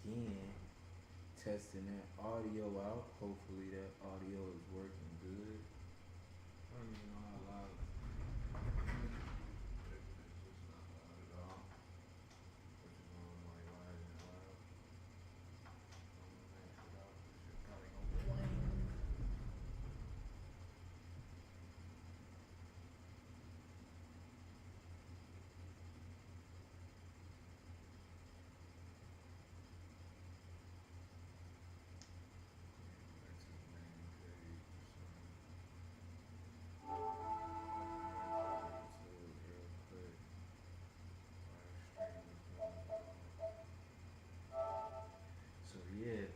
again, testing that audio out. Hopefully that audio is working good. I don't even know how loud. It's just not loud at all. Which is on like why isn't it loud? I'm gonna max it out. This shit probably gonna whine. Back to the main page or something. To it real quick. Live stream is going on. So yeah, if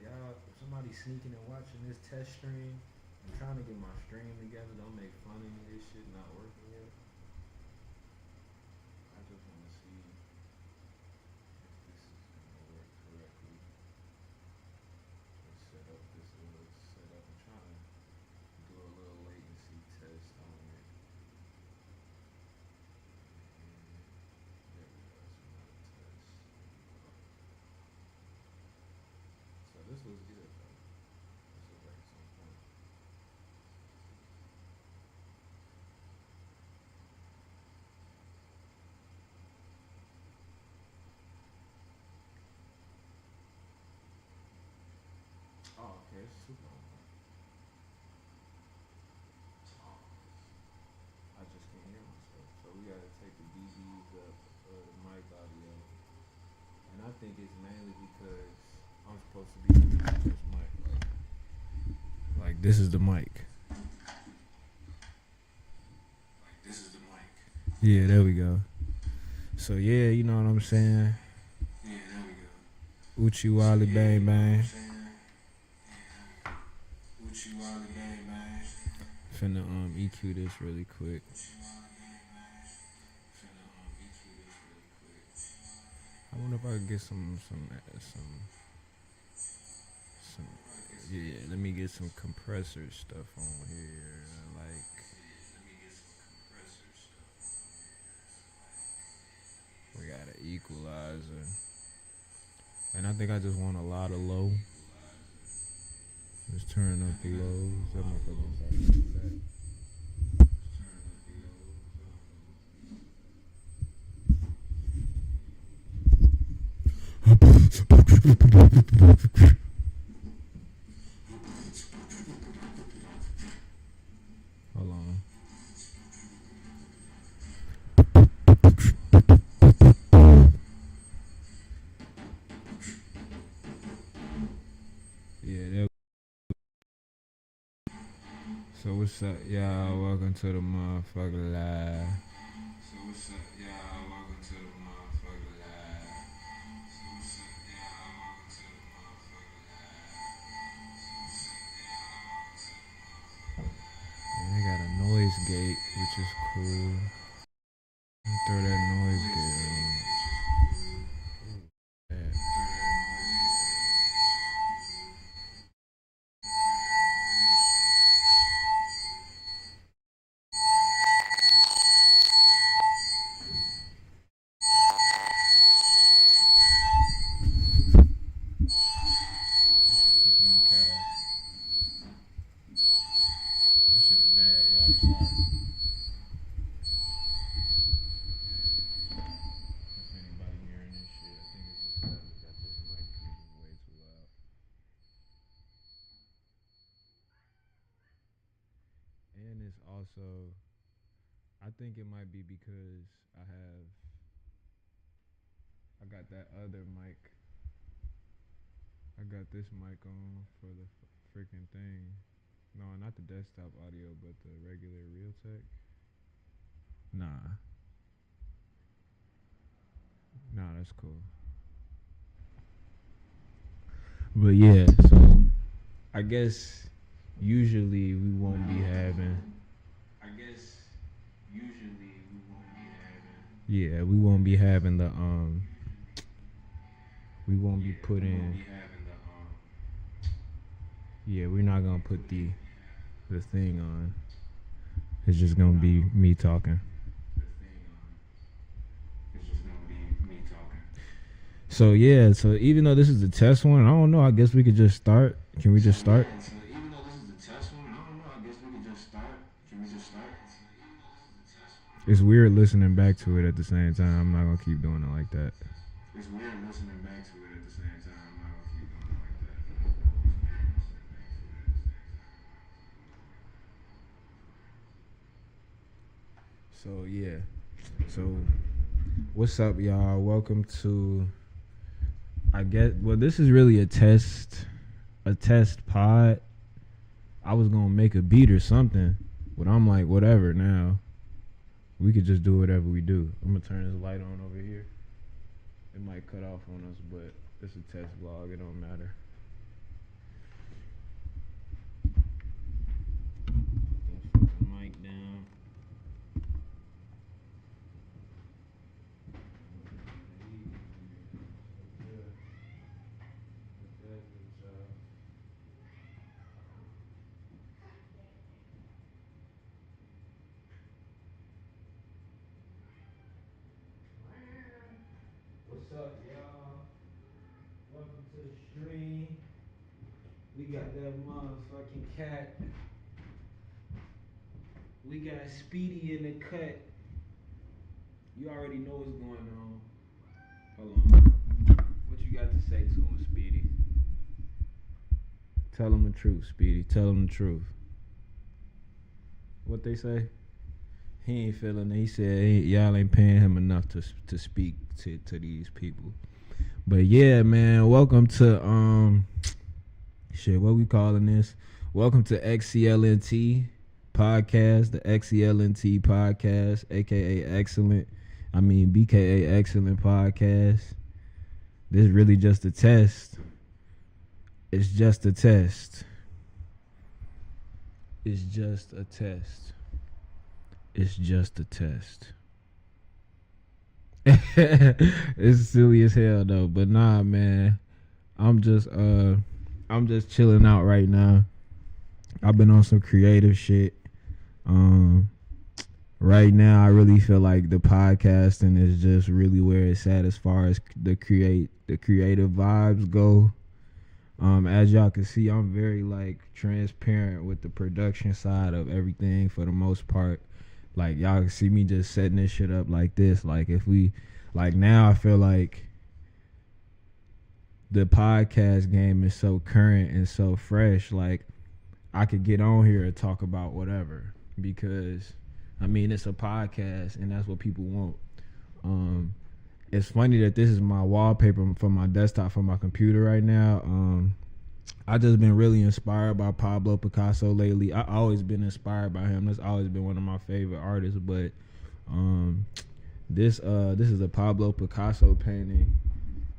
somebody's sneaking and watching this test stream, I'm trying to get my stream together. Don't make fun of me. This shit not working yet. I just want to see if this is gonna work correctly. Just set up this little setup. I'm trying to do a little latency test on it. And there we go. That's another test. So this looks good though. This looks like it's on point. Oh, okay, it's super on point. Oh, I just can't hear myself. So we gotta take the dBs up, the mic audio. And I think it's mainly because I'm supposed to be using this mic. Like this is the mic. Like this is the mic. Yeah, there we go. So yeah, you know what I'm saying? Yeah, there we go. Uchi Wally Bang Bang. Uchi Wally Bang Bang. Finna EQ this really quick. I wonder if I could get some yeah, let me get some compressor stuff on here. Like we got an equalizer. And I think I just want a lot of low. Just turn up the lows. That motherfucker's like that. Hold on. Yeah, there. So what's up, y'all? Welcome to the motherfucker live. So what's up, y'all? Welcome to the motherfucker live. So what's up, y'all? Welcome to the motherfucker live. And they got a noise gate, which is cool. Throw that noise gate on. Yeah. Pissing my cat off. This shit is bad, yeah, I'm sorry. If anybody hearing this shit, I think it's just because I got this mic way too loud. And it's also, I think it might be because I got that other mic. I got this mic on for the freaking thing. No, not the desktop audio, but the regular Realtek. Nah, that's cool. But yeah, so I guess usually we won't be having. Yeah, we won't be having the We won't be putting. Yeah, we're not gonna put the thing on. It's just gonna be me talking. So yeah, so even though this is the test one, I don't know. I guess we could just start. Can we just start? So even though this is the test one, I don't know. I guess we could just start. Can we just start? It's weird listening back to it at the same time. I'm not gonna keep doing it like that. It's weird listening back to it at the same time. I'm not gonna keep doing it like that. So yeah. So what's up, y'all? Welcome to. I guess. Well, this is really a test pod. I was gonna make a beat or something, but I'm like, whatever. Now we could just do whatever we do. I'm gonna turn this light on over here. It might cut off on us, but it's a test vlog. It don't matter. Put that fucking mic down. What's up, y'all? Welcome to the stream. We got that motherfucking cat. We got Speedy in the cut. You already know what's going on. Hold on. What you got to say to him, Speedy? Tell him the truth, Speedy. Tell him the truth. What they say? He ain't feeling it. He said y'all ain't paying him enough to speak to these people. But yeah, man, welcome to shit, what we calling this? Welcome to XCLNT podcast, the XCLNT podcast, aka BKA Excellent Podcast. This is really just a test. It's just a test. It's just a test. It's just a test. It's silly as hell though, but nah, man. I'm just chilling out right now. I've been on some creative shit. Right now I really feel like the podcasting is just really where it's at as far as the creative vibes go. As y'all can see, I'm very like transparent with the production side of everything for the most part. Like y'all can see me just setting this shit up like this. Like if we like now I feel like the podcast game is so current and so fresh, like I could get on here and talk about whatever because I mean it's a podcast and that's what people want. It's funny that this is my wallpaper for my desktop for my computer right now. I just been really inspired by Pablo Picasso lately. I always been inspired by him. That's always been one of my favorite artists. But this is a Pablo Picasso painting,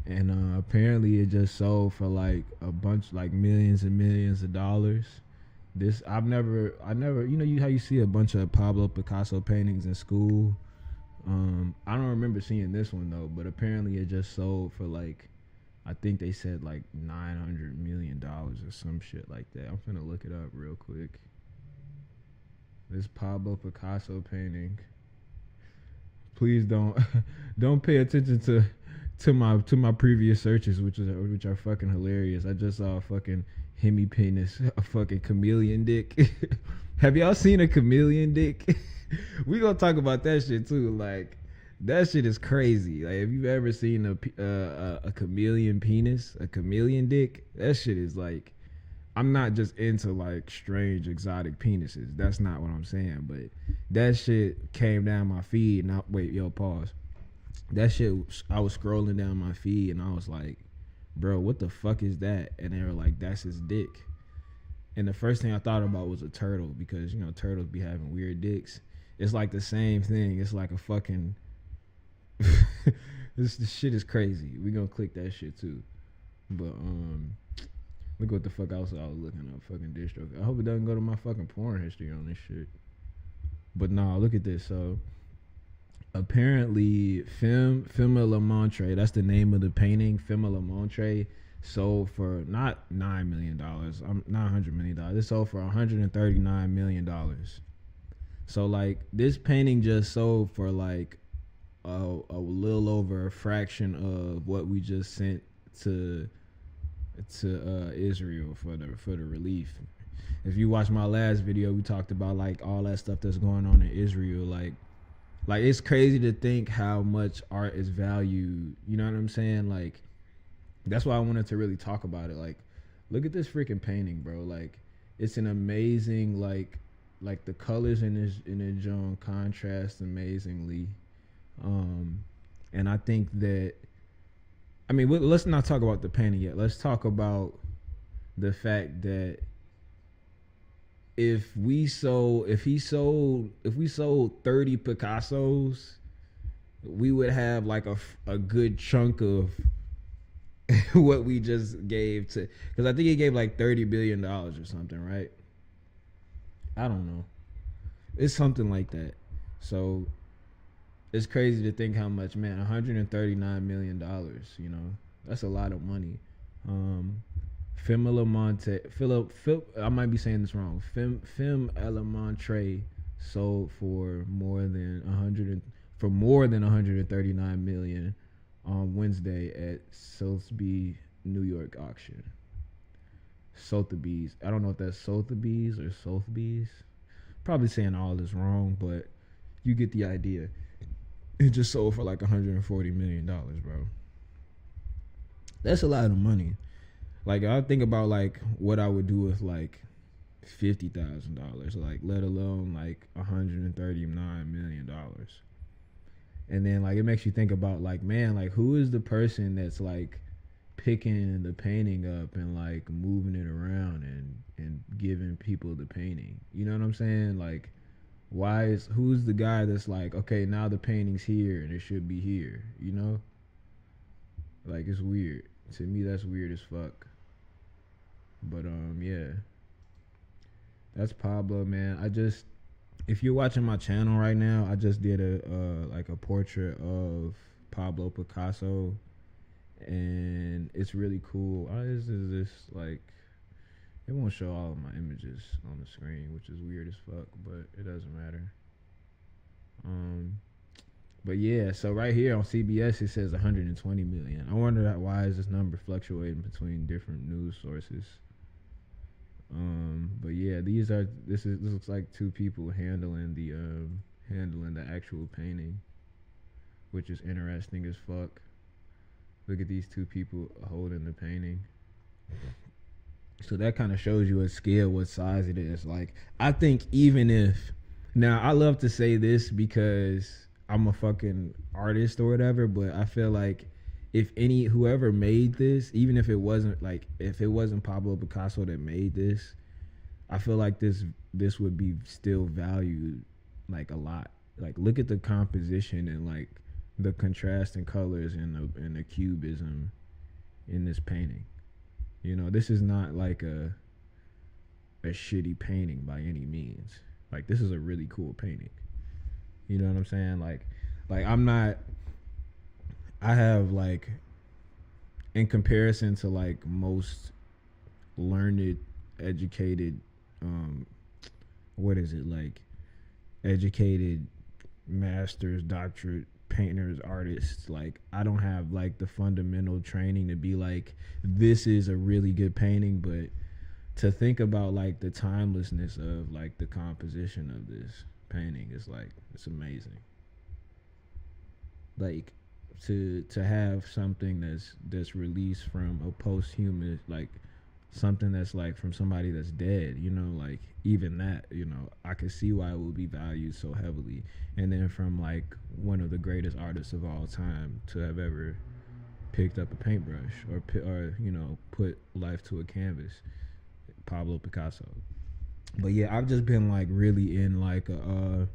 and apparently it just sold for like a bunch, like millions and millions of dollars. This I never, how you see a bunch of Pablo Picasso paintings in school. I don't remember seeing this one though, but apparently it just sold for like, I think they said like $900 million or some shit like that. I'm finna look it up real quick. This Pablo Picasso painting. Please don't pay attention to my previous searches, which are fucking hilarious. I just saw a fucking Hemi penis, a fucking chameleon dick. Have y'all seen a chameleon dick? We gonna talk about that shit too. Like that shit is crazy. Like if you've ever seen a chameleon penis, a chameleon dick, that shit is like. I'm not just into like strange exotic penises. That's not what I'm saying. But that shit came down my feed. And pause. That shit, I was scrolling down my feed and I was like, bro, what the fuck is that? And they were like, that's his dick. And the first thing I thought about was a turtle because, turtles be having weird dicks. It's like the same thing. It's like a fucking... this shit is crazy. We gonna click that shit too. But, look what the fuck else I was looking up. Fucking distro. I hope it doesn't go to my fucking porn history on this shit. But nah, look at this. So apparently Femme La Montre, that's the name of the painting. Femme La Montre sold for not $9 million. Not $100 million. It sold for $139 million. So like this painting just sold for like a little over a fraction of what we just sent to Israel for the relief. If you watch my last video, we talked about like all that stuff that's going on in Israel. Like it's crazy to think how much art is valued. You know what I'm saying? Like that's why I wanted to really talk about it. Like, look at this freaking painting, bro. Like, it's an amazing like the colors in this joint contrast amazingly. And I think that, I mean, let's not talk about the painting yet. Let's talk about the fact that if we sold 30 Picassos, we would have like a good chunk of what we just gave to, because I think he gave like $30 billion or something, right? I don't know. It's something like that. So it's crazy to think how much, man. $139 million. You know, that's a lot of money. I might be saying this wrong. Fem Elemontre sold for more than 139 million on Wednesday at Sotheby's New York auction. Sotheby's. I don't know if that's Sotheby's or Sotheby's. Probably saying all this wrong, but you get the idea. It just sold for like $140 million, bro. That's a lot of money. Like, I think about like what I would do with like $50,000, like let alone like $139 million. And then like it makes you think about like, man, like who is the person that's like picking the painting up and like moving it around and giving people the painting? You know what I'm saying? Like, who's the guy that's like, okay, now the painting's here and it should be here, you know? Like, it's weird. To me, that's weird as fuck. But yeah, that's Pablo, man. If you're watching my channel right now, I just did a portrait of Pablo Picasso, and it's really cool. This is this like, it won't show all of my images on the screen, which is weird as fuck, but it doesn't matter. But yeah, so right here on CBS it says 120 million. I wonder why is this number fluctuating between different news sources. But yeah, this looks like two people handling the actual painting, which is interesting as fuck. Look at these two people holding the painting. So that kind of shows you a scale, what size it is. Like, I think even if, now I love to say this because I'm a fucking artist or whatever, but I feel like whoever made this, even if it wasn't Pablo Picasso that made this, I feel like this would be still valued like a lot. Like, look at the composition and like the contrast in colors and the cubism in this painting. You know, this is not like a shitty painting by any means. Like, this is a really cool painting. You know what I'm saying? Like I have like, in comparison to like most learned, educated, educated masters, doctorate painters, artists, like I don't have like the fundamental training to be like, this is a really good painting, but to think about like the timelessness of like the composition of this painting is like, it's amazing. Like, to have something that's released from a posthumous, like something that's like from somebody that's dead, you know, like even that, you know, I could see why it would be valued so heavily. And then from like one of the greatest artists of all time to have ever picked up a paintbrush or you know, put life to a canvas, Pablo Picasso. But yeah, I've just been like really in like a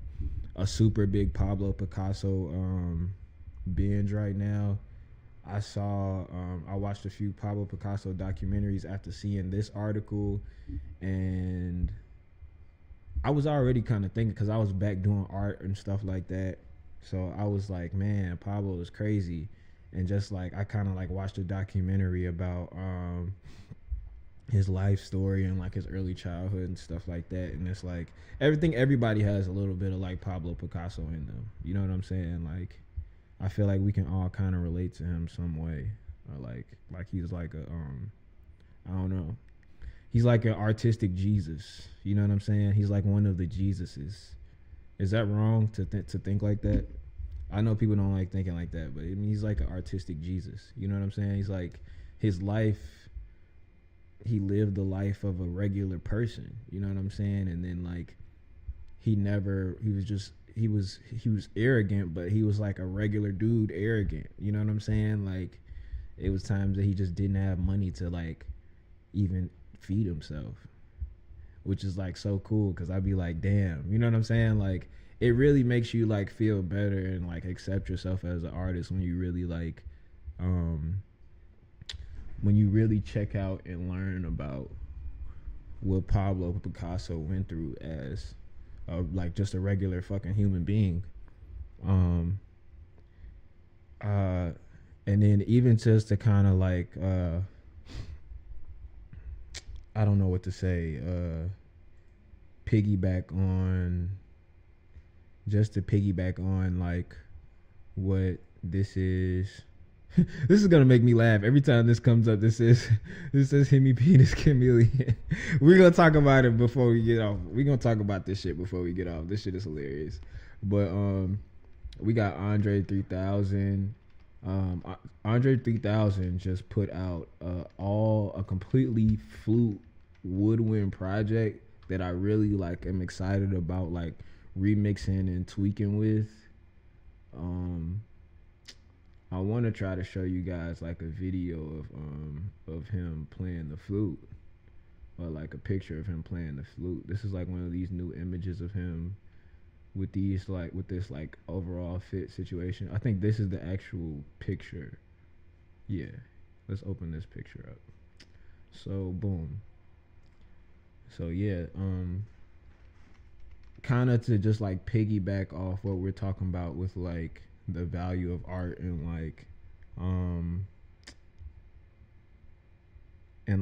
super big Pablo Picasso binge right now. I watched a few Pablo Picasso documentaries after seeing this article, and I was already kind of thinking, because I was back doing art and stuff like that, so I was like, man, Pablo is crazy. And just like, I kind of like watched a documentary about his life story and like his early childhood and stuff like that, and it's like everybody has a little bit of like Pablo Picasso in them, you know what I'm saying? Like, I feel like we can all kind of relate to him some way, or like he's like a I don't know. He's like an artistic Jesus. You know what I'm saying? He's like one of the Jesuses. Is that wrong to think like that? I know people don't like thinking like that, but I mean, he's like an artistic Jesus. You know what I'm saying? He's like his life. He lived the life of a regular person. You know what I'm saying? And then like he was arrogant, but he was like a regular dude, arrogant. You know what I'm saying? Like it was times that he just didn't have money to like even feed himself, which is like so cool because I'd be like, damn, you know what I'm saying? Like it really makes you like feel better and like accept yourself as an artist when you really like when you really check out and learn about what Pablo Picasso went through as like just a regular fucking human being. And then even just to kind of like I don't know what to say, piggyback on like what this is. This is gonna make me laugh every time this comes up. This says Hemi Penis Chameleon. We're gonna talk about it before we get off. We're gonna talk about this shit before we get off. This shit is hilarious. But we got Andre 3000. Andre 3000 just put out a completely flute woodwind project that I really like am excited about like remixing and tweaking with. I want to try to show you guys like a video of him playing the flute, or like a picture of him playing the flute. This is like one of these new images of him with these like with this like overall fit situation. I think this is the actual picture. Yeah, let's open this picture up. So boom. So yeah, kind of to just like piggyback off what we're talking about with like the value of art and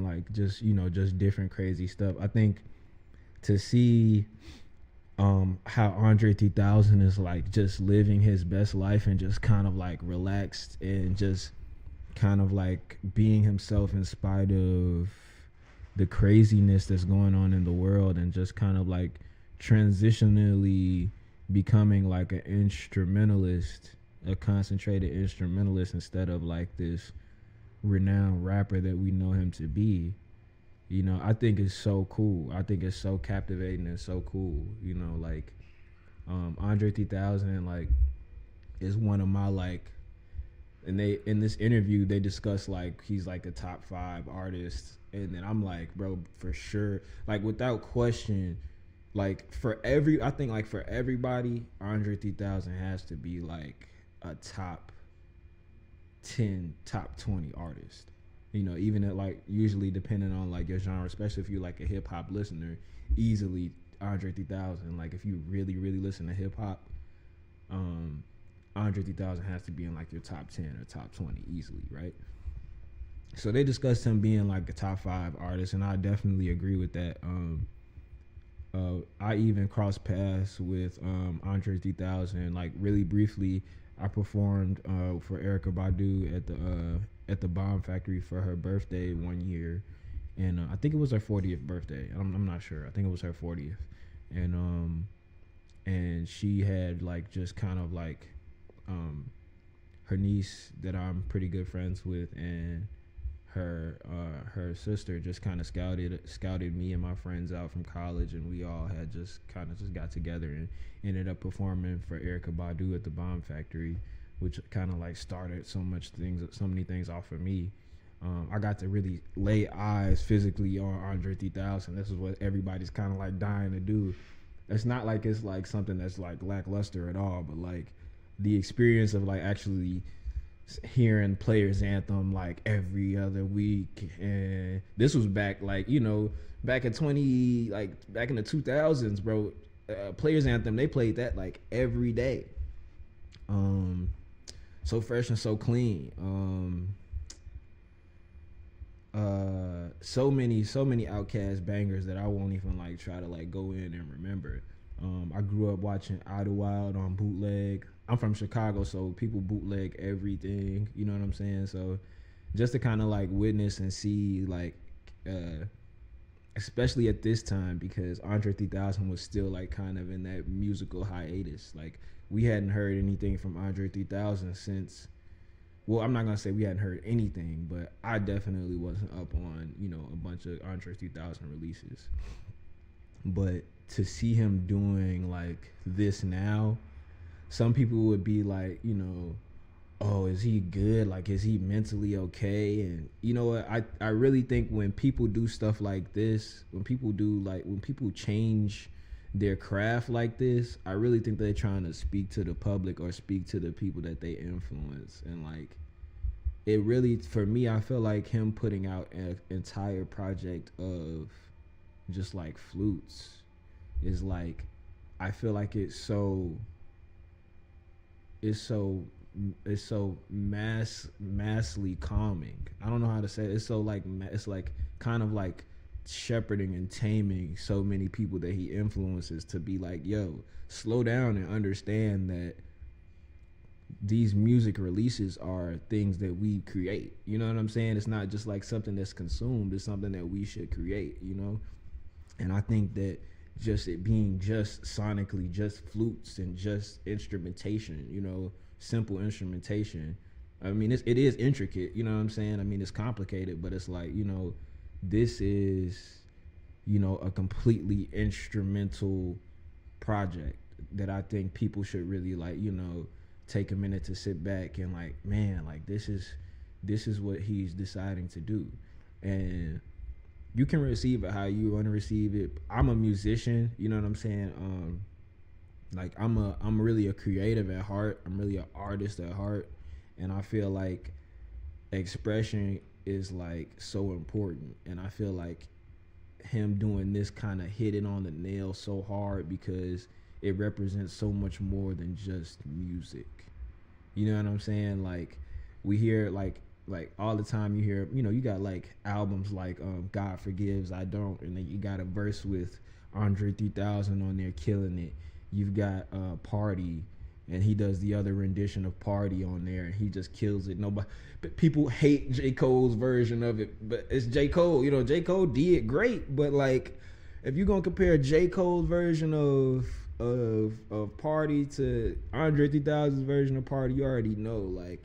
like just, you know, just different crazy stuff. I think to see how Andre 3000 is like just living his best life and just kind of like relaxed and just kind of like being himself in spite of the craziness that's going on in the world, and just kind of like transitionally becoming like an instrumentalist, a concentrated instrumentalist, instead of like this renowned rapper that we know him to be. You know, I think it's so cool. I think it's so captivating and so cool. You know, like Andre 3000 like is one of my like, and they in this interview they discuss like he's like a top 5 artist, and then I'm like, bro, for sure, like without question, like for everybody, Andre 3000 has to be like a top 10, top 20 artist. You know, even at like usually depending on like your genre, especially if you're like a hip hop listener, easily Andre 3000. Like if you really listen to hip hop, Andre 3000 has to be in like your top 10 or top 20 easily, right? So they discussed him being like a top 5 artist, and I definitely agree with that. I even crossed paths with Andre 3000 like really briefly. I performed for Erykah Badu at the Bomb Factory for her birthday one year, and I think it was her 40th birthday. I'm not sure. I think it was her 40th, and she had like just kind of like her niece that I'm pretty good friends with, and her sister just kind of scouted me and my friends out from college, and we all had just kind of just got together and ended up performing for Erykah Badu at the Bomb Factory, which kind of like started so many things off for me. I got to really lay eyes physically on Andre 3000. This is what everybody's kind of like dying to do. It's not like it's like something that's like lackluster at all, but like the experience of like actually hearing Players Anthem like every other week, and this was back like, you know, back in back in the 2000s, bro. Players Anthem, they played that like every day. So Fresh and So Clean. So many Outkast bangers that I won't even like try to like go in and remember. I grew up watching Idlewild on bootleg. I'm from Chicago, so people bootleg everything. You know what I'm saying? So just to kind of like witness and see like, especially at this time because Andre 3000 was still like kind of in that musical hiatus. Like we hadn't heard anything from Andre 3000 since. Well, I'm not gonna say we hadn't heard anything, but I definitely wasn't up on a bunch of Andre 3000 releases. But to see him doing like this now, some people would be like, oh, is he good? Like, is he mentally okay? And you know what? I really think when people do stuff like this, when people change their craft like this, I really think they're trying to speak to the public or speak to the people that they influence. And like, it really, for me, I feel like him putting out an entire project of just like flutes is like, I feel like it's so massively calming. I don't know how to say it. It's so like it's like kind of like shepherding and taming so many people that he influences to be like, yo, slow down and understand that these music releases are things that we create. You know what I'm saying? It's not just like something that's consumed. It's something that we should create, And I think that just it being just sonically just flutes and just instrumentation, simple instrumentation. I mean, it is intricate, you know what I'm saying? I mean, it's complicated, but it's like, this is, a completely instrumental project that I think people should really like, take a minute to sit back and like, man, like this is what he's deciding to do. And you can receive it how you want to receive it. I'm a musician, you know what I'm saying? Like I'm really a creative at heart. I'm really an artist at heart, and I feel like expression is like so important. And I feel like him doing this kind of hit it on the nail so hard because it represents so much more than just music. You know what I'm saying? Like we hear like all the time you hear, you got like albums like God Forgives, I Don't, and then you got a verse with Andre 3000 on there killing it. You've got Party, and he does the other rendition of Party on there, and he just kills it. Nobody, but people hate J. Cole's version of it, but it's J. Cole. J. Cole did great, but like if you're gonna compare J. Cole's version of Party to Andre 3000's version of Party, you already know, like,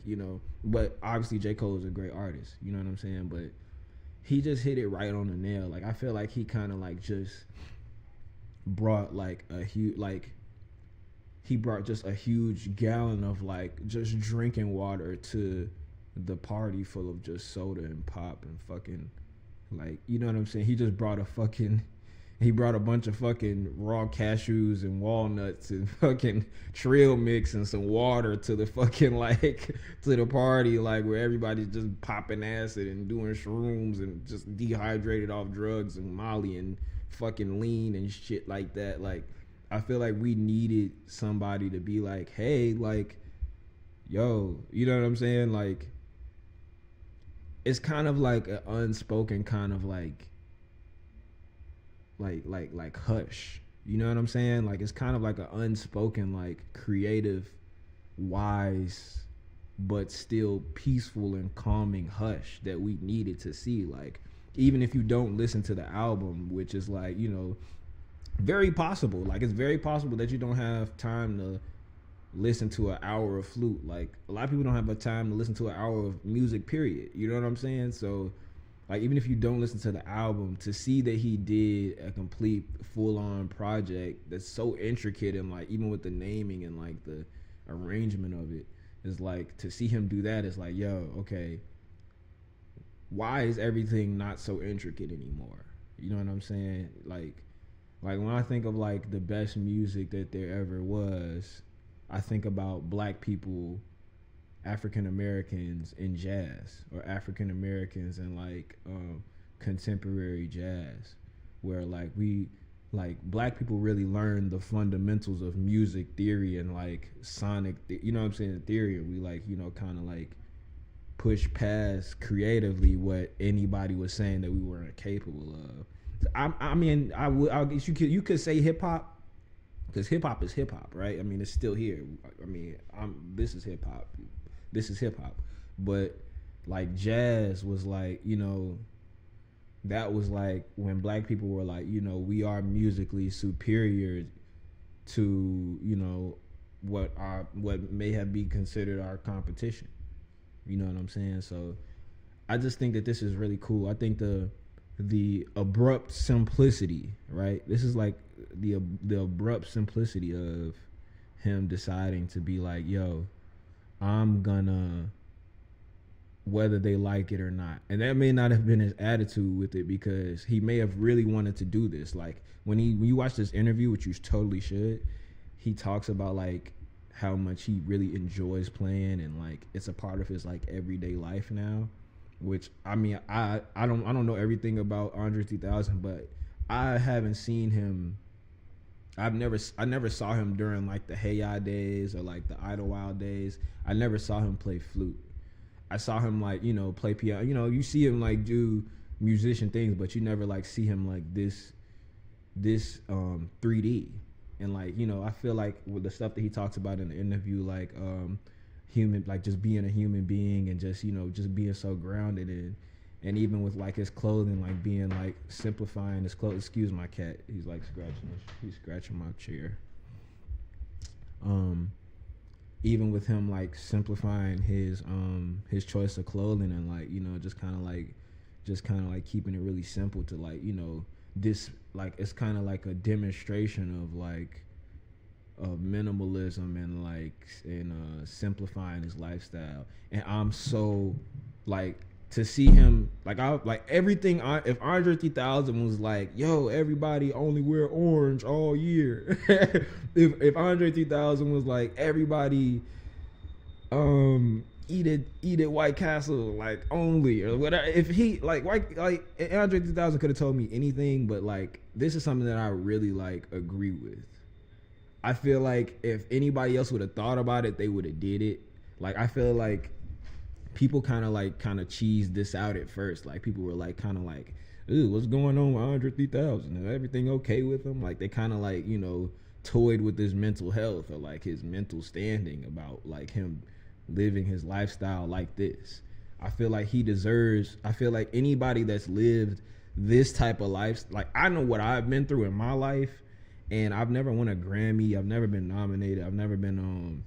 but obviously J. Cole is a great artist, you know what I'm saying? But he just hit it right on the nail. Like I feel like he kind of like just brought like a huge, like he brought just a huge gallon of like just drinking water to the party full of just soda and pop and fucking, like, you know what I'm saying? He just brought he brought a bunch of fucking raw cashews and walnuts and fucking trail mix and some water to the fucking like to the party, like where everybody's just popping acid and doing shrooms and just dehydrated off drugs and Molly and fucking lean and shit like that. Like I feel like we needed somebody to be like, hey, like, yo, you know what I'm saying? Like it's kind of like an unspoken kind of like hush, you know what I'm saying? Like it's kind of like an unspoken, like creative, wise, but still peaceful and calming hush that we needed to see. Like even if you don't listen to the album, which is like, very possible. Like it's very possible that you don't have time to listen to an hour of flute. Like a lot of people don't have a time to listen to an hour of music, period. You know what I'm saying? So like even if you don't listen to the album, to see that he did a complete full-on project that's so intricate and like even with the naming and like the arrangement of it is like, to see him do that is like, yo, okay, why is everything not so intricate anymore? You know what I'm saying? Like when I think of like the best music that there ever was, I think about black people, African Americans in jazz, or African Americans in like contemporary jazz, where like we, like black people really learned the fundamentals of music theory and like sonic, you know what I'm saying, theory, and we like, kind of like push past creatively what anybody was saying that we weren't capable of. I mean, I guess you could say hip hop, because hip hop is hip hop, right? I mean, it's still here. I mean, this is hip hop. This is hip hop. But like jazz was like, you know, that was like when black people were like, you know, we are musically superior to, you know, what may have been considered our competition. You know what I'm saying? So I just think that this is really cool. I think the abrupt simplicity, right? This is like the abrupt simplicity of him deciding to be like, yo, I'm gonna, whether they like it or not. And that may not have been his attitude with it, because he may have really wanted to do this. Like when you watch this interview, which you totally should, he talks about like how much he really enjoys playing, and like it's a part of his like everyday life now. Which I mean, I don't know everything about Andre 3000, but I haven't seen him. I never saw him during like the Hey Ya days or like the Idlewild days. I never saw him play flute. I saw him like, you know, play piano. You know, you see him like do musician things, but you never like see him like this 3D. And like, you know, I feel like with the stuff that he talks about in the interview, like human, like just being a human being and just, you know, just being so grounded in, and even with like his clothing, like being like simplifying his clothes. Excuse my cat, he's like he's scratching my chair. Even with him like simplifying his choice of clothing, and like, you know, just kind of like keeping it really simple to like, you know, this like it's kind of like a demonstration of like of minimalism and like simplifying his lifestyle. And I'm so like to see him like I like everything. If Andre 3000 was like, yo, everybody only wear orange all year, if Andre 3000 was like, everybody eat it White Castle like only or whatever, if he like Andre 3000 could have told me anything, but like this is something that I really like agree with. I feel like if anybody else would have thought about it, they would have did it. Like I feel like people kind of cheesed this out at first. Like people were like kind of like, ooh, what's going on with Andre 3000? Is everything okay with him? Like they kind of like, you know, toyed with his mental health or like his mental standing about like him living his lifestyle like this. I feel like anybody that's lived this type of life, like I know what I've been through in my life, and I've never won a Grammy. I've never been nominated. I've never been on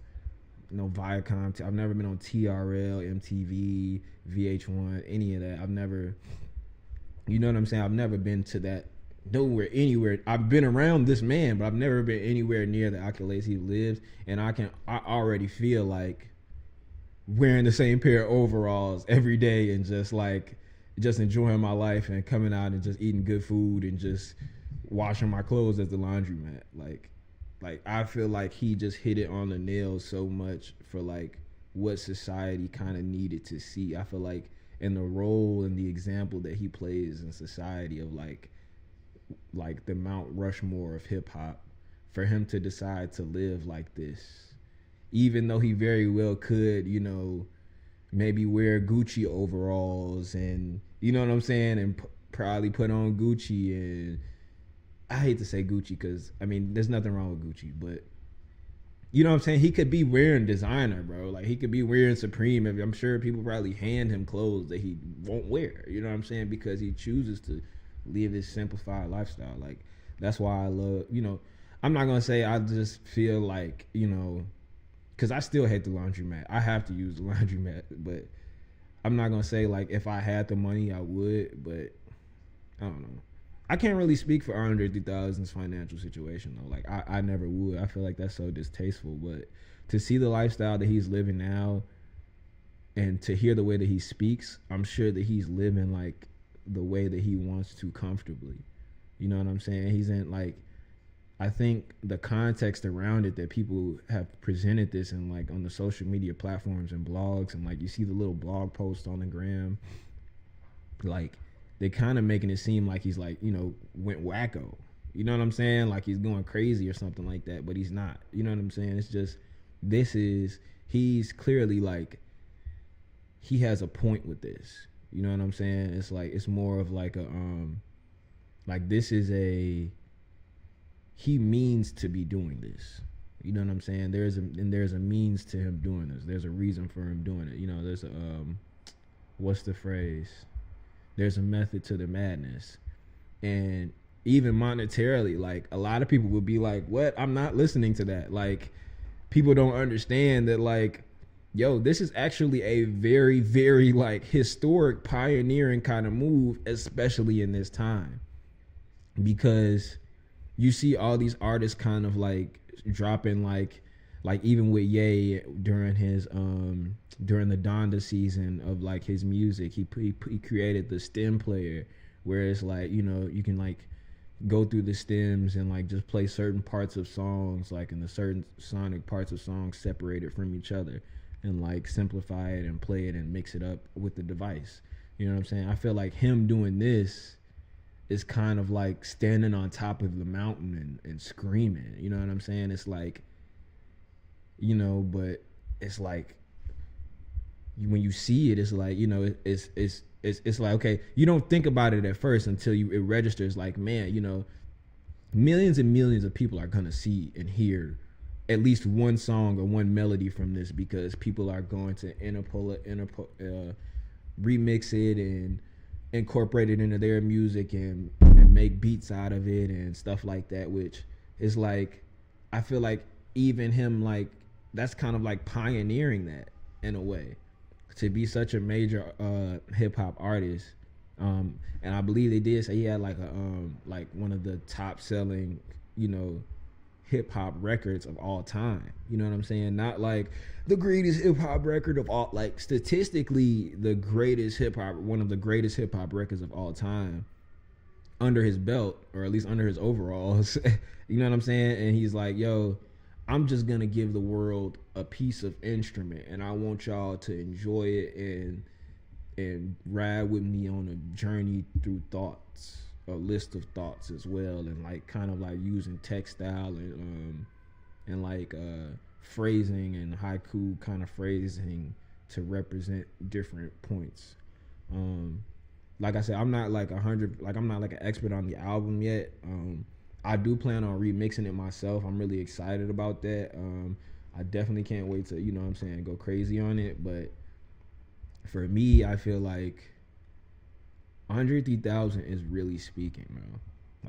Viacom. I've never been on TRL, MTV, VH1, any of that. I've never, you know what I'm saying? I've never been to that, nowhere, anywhere. I've been around this man, but I've never been anywhere near the accolades he lives. And I already feel like wearing the same pair of overalls every day and just enjoying my life and coming out and just eating good food and just washing my clothes at the laundromat. Like I feel like he just hit it on the nail so much for like what society kind of needed to see. I feel like in the role and the example that he plays in society of like the Mount Rushmore of hip hop, for him to decide to live like this, even though he very well could, you know, maybe wear Gucci overalls and, you know what I'm saying, and probably put on Gucci. And I hate to say Gucci because, I mean, there's nothing wrong with Gucci, but you know what I'm saying? He could be wearing designer, bro. Like, he could be wearing Supreme. I'm sure people probably hand him clothes that he won't wear, you know what I'm saying? Because he chooses to live this simplified lifestyle. Like, that's why I love, you know, I'm not going to say I just feel like, you know, because I still hate the laundromat. I have to use the laundromat, but I'm not going to say, like, if I had the money, I would, but I don't know. I can't really speak for Andre 3000's financial situation, though. Like, I never would. I feel like that's so distasteful, but to see the lifestyle that he's living now and to hear the way that he speaks, I'm sure that he's living, like, the way that he wants to comfortably. You know what I'm saying? He's in, like, I think the context around it that people have presented this in, like, on the social media platforms and blogs, and, like, you see the little blog posts on the gram, like, they kind of making it seem like he's, like, you know, went wacko. You know what I'm saying? Like he's going crazy or something like that, but he's not. You know what I'm saying? It's just, he's clearly, like, he has a point with this. You know what I'm saying? It's like, it's more of like a, like this is a he means to be doing this. You know what I'm saying? There's a means to him doing this. There's a reason for him doing it. You know, there's a what's the phrase? There's a method to the madness. And even monetarily, like a lot of people would be like, "What? I'm not listening to that." Like people don't understand that like, yo, this is actually a very, very like historic, pioneering kind of move, especially in this time. Because you see all these artists kind of like dropping like even with Ye during his during the Donda season of like his music, he created the stem player where it's like, you know, you can like go through the stems and like just play certain parts of songs, like in the certain sonic parts of songs separated from each other, and like simplify it and play it and mix it up with the device. You know what I'm saying? I feel like him doing this is kind of like standing on top of the mountain and screaming. You know what I'm saying? It's like, you know, but it's like when you see it, it's like, you know, it's like, okay, you don't think about it at first until it registers like, man, you know, millions and millions of people are gonna see and hear at least one song or one melody from this, because people are going to remix it and incorporate it into their music and make beats out of it and stuff like that, which is like, I feel like even him, like, that's kind of like pioneering that in a way, to be such a major hip-hop artist. And I believe they did say he had like one of the top selling, you know, hip hop records of all time. You know what I'm saying? Not like the greatest hip hop record of all, like statistically the greatest hip hop, one of the greatest hip hop records of all time under his belt, or at least under his overalls. You know what I'm saying? And he's like, yo, I'm just gonna give the world a piece of instrument, and I want y'all to enjoy it and ride with me on a journey through thoughts, a list of thoughts as well, and like kind of like using textile and like phrasing and haiku kind of phrasing to represent different points. Like I said, I'm not like I'm not like an expert on the album yet. I do plan on remixing it myself. I'm really excited about that. I definitely can't wait to, you know what I'm saying, go crazy on it. But for me, I feel like Andre 3000 is really speaking, bro.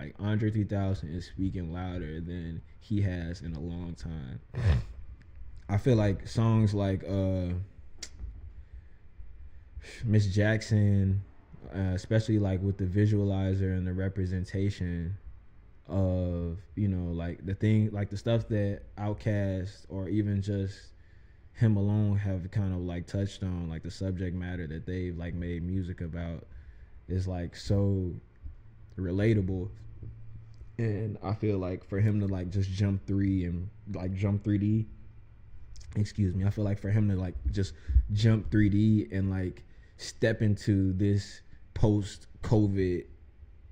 Like Andre 3000 is speaking louder than he has in a long time. I feel like songs like Miss Jackson, especially like with the visualizer and the representation of, you know, like the thing, like the stuff that Outkast or even just him alone have kind of like touched on, like the subject matter that they've like made music about, is like so relatable. And I feel like for him to like just jump 3D, excuse me, I feel like for him to like just jump 3D and like step into this post-COVID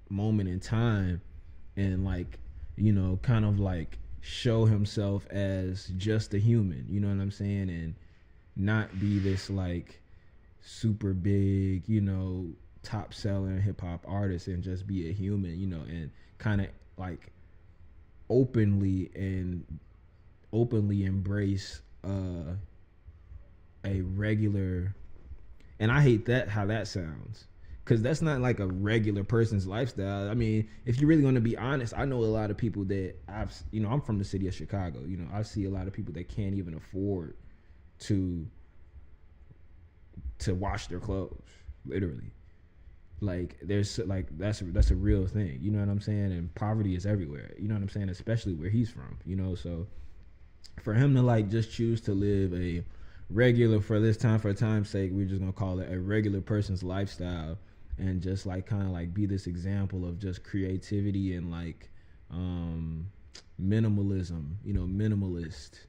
moment in time and like, you know, kind of like show himself as just a human, you know what I'm saying, and not be this like super big, you know, top selling hip hop artist, and just be a human, you know, and kind of like openly embrace a regular, and I hate that how that sounds, because that's not like a regular person's lifestyle. I mean, if you're really going to be honest, I know a lot of people that I'm from the city of Chicago. You know, I see a lot of people that can't even afford to wash their clothes, literally. Like there's like that's a real thing. You know what I'm saying? And poverty is everywhere. You know what I'm saying? Especially where he's from. You know, so for him to like just choose to live a regular, for time's sake, we're just gonna call it a regular person's lifestyle, and just like kind of like be this example of just creativity and like minimalism, you know, minimalist,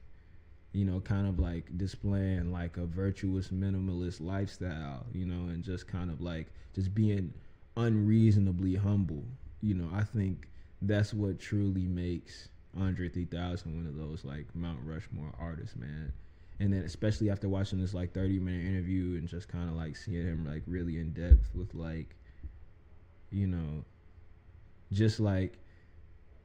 you know, kind of like displaying like a virtuous minimalist lifestyle, you know, and just kind of like just being unreasonably humble. You know, I think that's what truly makes Andre 3000 one of those like Mount Rushmore artists, man. And then especially after watching this like 30-minute interview and just kind of like seeing him like really in depth with like, you know, just like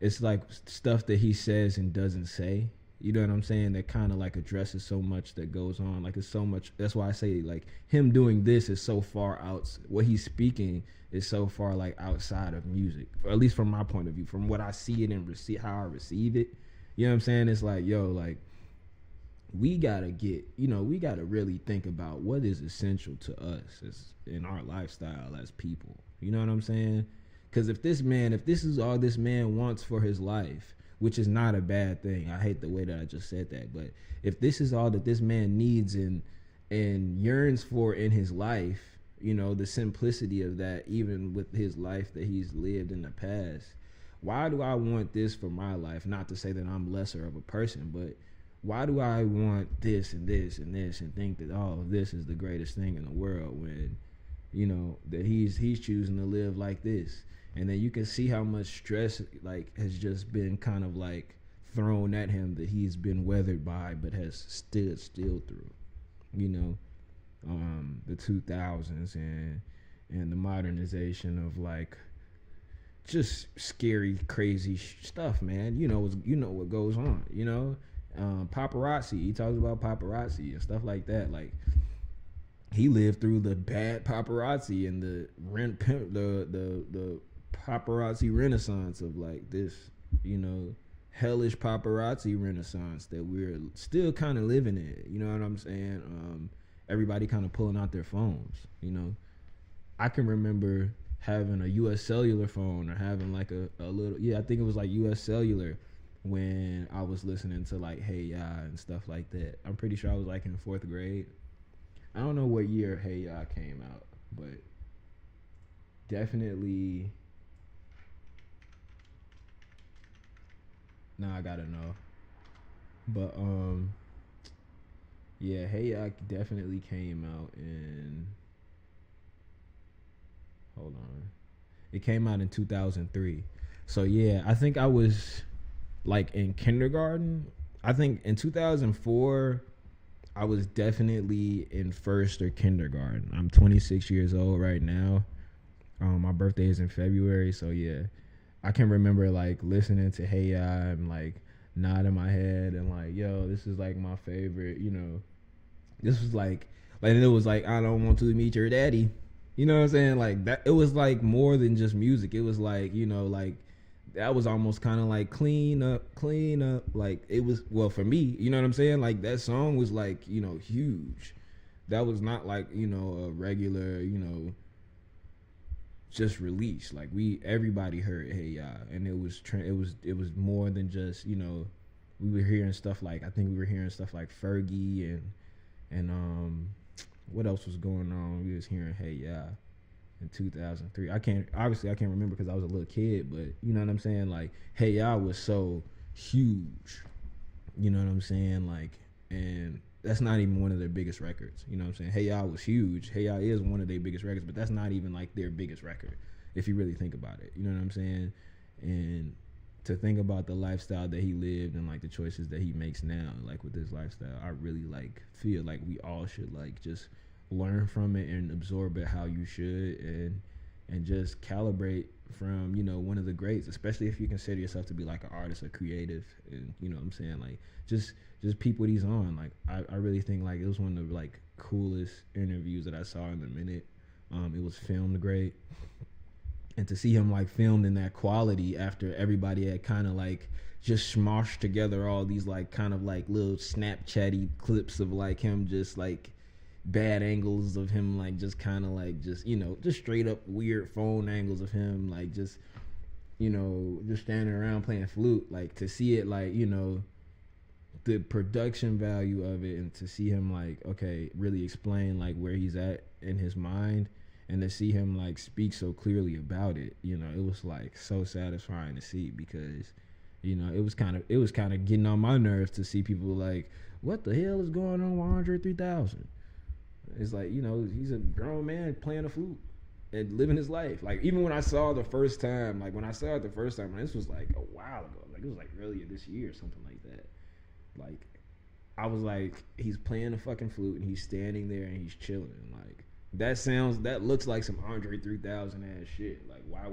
it's like stuff that he says and doesn't say. You know what I'm saying? That kind of like addresses so much that goes on. Like it's so much. That's why I say like him doing this is so far out. What he's speaking is so far like outside of music, or at least from my point of view, from what I see it and receive how I receive it. You know what I'm saying? It's like, yo, like we gotta get, we gotta really think about what is essential to us as in our lifestyle as people. You know what I'm saying? Because if this is all this man wants for his life, which is not a bad thing. I hate the way that I just said that, but if this is all that this man needs and yearns for in his life, the simplicity of that, even with his life that he's lived in the past, why do I want this for my life? Not to say that I'm lesser of a person, but why do I want this and this and this and think that this is the greatest thing in the world when, that he's choosing to live like this? And then you can see how much stress like has just been kind of like thrown at him that he's been weathered by, but has stood still through, the 2000s and the modernization of like just scary, crazy stuff, man. You know what goes on, paparazzi. He talks about paparazzi and stuff like that. Like he lived through the bad paparazzi and the paparazzi renaissance of like this, hellish paparazzi renaissance that we're still kind of living in. You know what I'm saying? Everybody kind of pulling out their phones. I can remember having a U.S. Cellular phone or having like a little, I think it was like U.S. Cellular when I was listening to like Hey Ya and stuff like that. I'm pretty sure I was like in 4th grade. I don't know what year Hey Ya came out, but definitely. Now I gotta know. But Hey Ya definitely came out in. Hold on. It came out in 2003. So yeah, I think I was like in kindergarten. I think in 2004, I was definitely in 1st or kindergarten. I'm 26 years old right now. My birthday is in February, so yeah. I can remember like listening to Hey Ya and like nodding my head and like, yo, this is like my favorite, This was like it was like, I don't want to meet your daddy. You know what I'm saying? Like that, it was like more than just music. It was like, like that was almost kind of like clean up. Like it was, well, for me, you know what I'm saying? Like that song was like, huge. That was not like, a regular, just release. Like everybody heard Hey Ya, and it was more than just, we were hearing stuff like, I think we were hearing stuff like Fergie and what else was going on? We was hearing Hey Ya in 2003. I can't remember because I was a little kid, but you know what I'm saying? Like Hey Ya was so huge. You know what I'm saying? Like, and that's not even one of their biggest records. You know what I'm saying? Hey Ya was huge. Hey Ya is one of their biggest records, but that's not even like their biggest record if you really think about it. You know what I'm saying? And to think about the lifestyle that he lived and like the choices that he makes now, like with this lifestyle, I really like feel like we all should like just learn from it and absorb it how you should, and just calibrate from, one of the greats, especially if you consider yourself to be like an artist, a creative, and you know what I'm saying, like just peep what he's on. Like I really think like it was one of the like coolest interviews that I saw in a minute. It was filmed great, and to see him like filmed in that quality after everybody had kind of like just smoshed together all these like kind of like little Snapchatty clips of like him just like bad angles of him, like just kind of like just just straight up weird phone angles of him, like just just standing around playing flute. Like to see it like the production value of it, and to see him like really explain like where he's at in his mind, and to see him like speak so clearly about it, it was like so satisfying to see, because it was kind of getting on my nerves to see people like, what the hell is going on with Andre 3000? It's like, he's a grown man playing a flute and living his life. Like, even when I saw it the first time, this was like a while ago. Like, it was like earlier this year or something like that. Like, I was like, he's playing a fucking flute and he's standing there and he's chilling. Like, that looks like some Andre 3000 ass shit. Like, why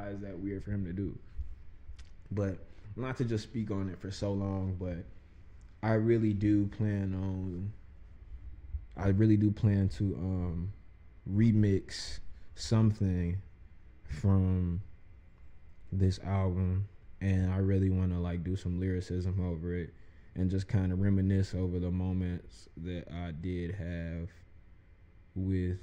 is that weird for him to do? But not to just speak on it for so long, but I really do plan on. I really do plan to remix something from this album, and I really want to like do some lyricism over it and just kind of reminisce over the moments that I did have with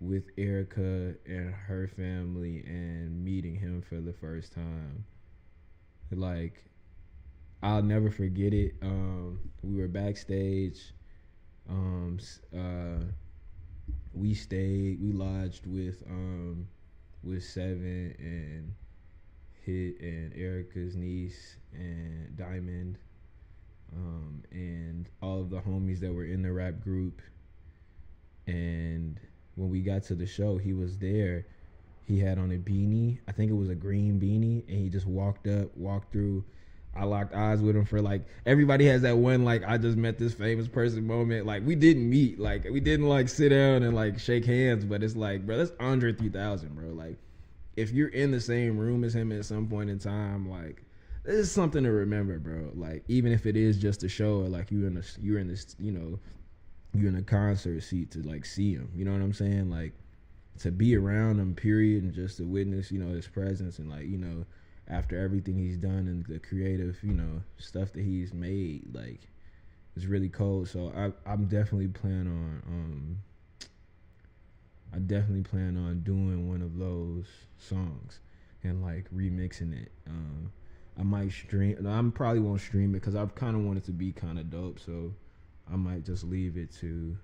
with Erica and her family and meeting him for the first time. Like, I'll never forget it. We were backstage. Um, we lodged with Seven and Hit and Erica's niece and Diamond, and all of the homies that were in the rap group. And when we got to the show, he was there. He had on a beanie. I think it was a green beanie, and he just walked through. I locked eyes with him for like, everybody has that one like, I just met this famous person moment. Like, we didn't meet, like we didn't like sit down and like shake hands, but it's like, bro, that's Andre 3000, bro. Like, if you're in the same room as him at some point in time, like, this is something to remember, bro. Like, even if it is just a show, or like you're in this, you know, you're in a concert seat to like see him. You know what I'm saying? Like, to be around him, period, and just to witness, you know, his presence, and like, you know, after everything he's done and the creative, you know, stuff that he's made, like, it's really cold. So I'm definitely I definitely plan on doing one of those songs and like remixing it. I might stream. No, I probably won't stream it because I kind of want it to be kind of dope. So I might just leave it to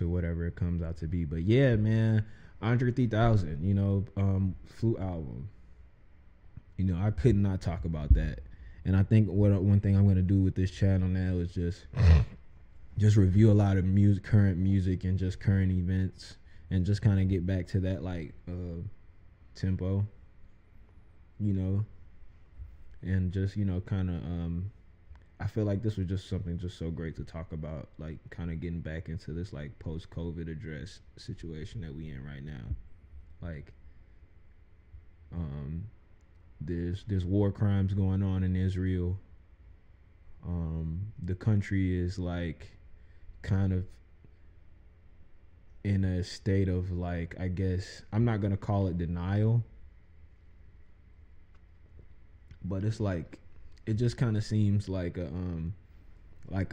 whatever it comes out to be. But yeah, man, Andre 3000, you know, Flute album. You know, I could not talk about that. And I think one thing I'm gonna do with this channel now is just review a lot of current music and just current events, and just kind of get back to that like tempo, you know, and just, you know, kind of I feel like this was just something just so great to talk about, like kind of getting back into this like post-COVID address situation that we in right now. Like, there's war crimes going on in Israel. The country is like kind of in a state of like, I guess I'm not gonna call it denial, but it's like, it just kind of seems like a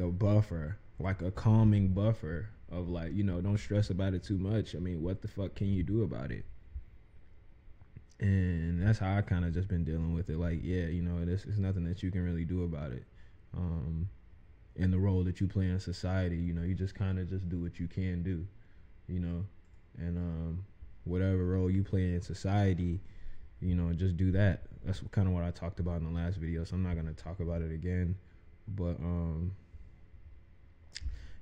buffer, like a calming buffer of like, you know, don't stress about it too much. I mean, what the fuck can you do about it? And that's how I kind of just been dealing with it. Like, yeah, you know, there's nothing that you can really do about it. In the role that you play in society, you know, you just kind of just do what you can do, you know, and whatever role you play in society, you know, just do that. That's kind of what I talked about in the last video, so I'm not gonna talk about it again. But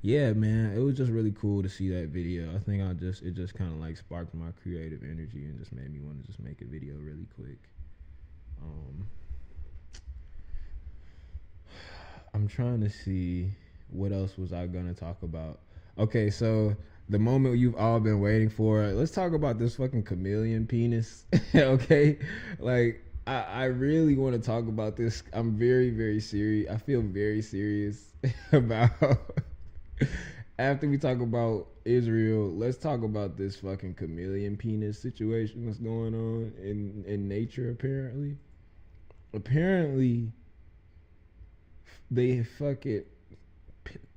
yeah, man, it was just really cool to see that video. I think it just kind of like sparked my creative energy and just made me want to just make a video really quick. I'm trying to see what else was I gonna talk about. Okay, so the moment you've all been waiting for, let's talk about this fucking chameleon penis. Okay, like, I really want to talk about this. I'm very, very serious. I feel very serious about after we talk about Israel, let's talk about this fucking chameleon penis situation that's going on in nature. Apparently they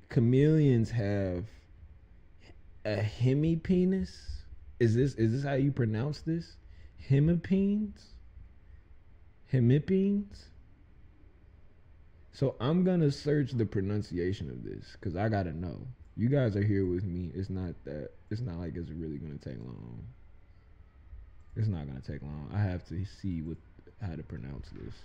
chameleons have a hemipenis. Is this how you pronounce this? Hemipenes? So I'm gonna search the pronunciation of this because I gotta know. You guys are here with me. It's not like it's really gonna take long. It's not gonna take long. I have to see how to pronounce this.